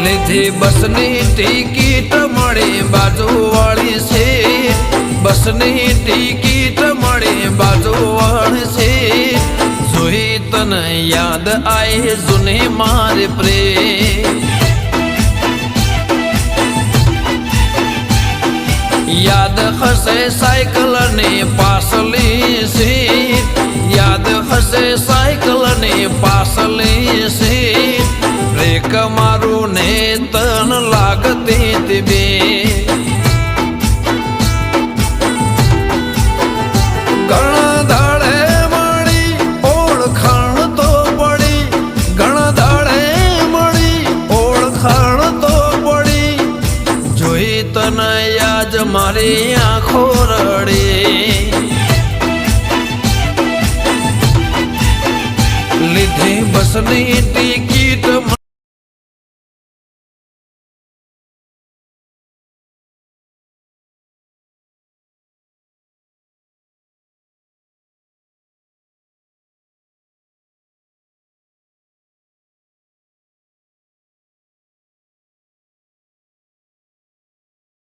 લીધી બસની ટિકિટ મળી બાજુવાળી સીટ બસની ટિકિટ મળી બાજુવાળી સીટ જોઈ તને યાદ આય જૂની મારી પ્રેમ યાદ હશે સાયકલની પાછલી સીટ યાદ હશે સાયકલની પાછલી સીટ બ્રેક મારું ને તન લાગતી બે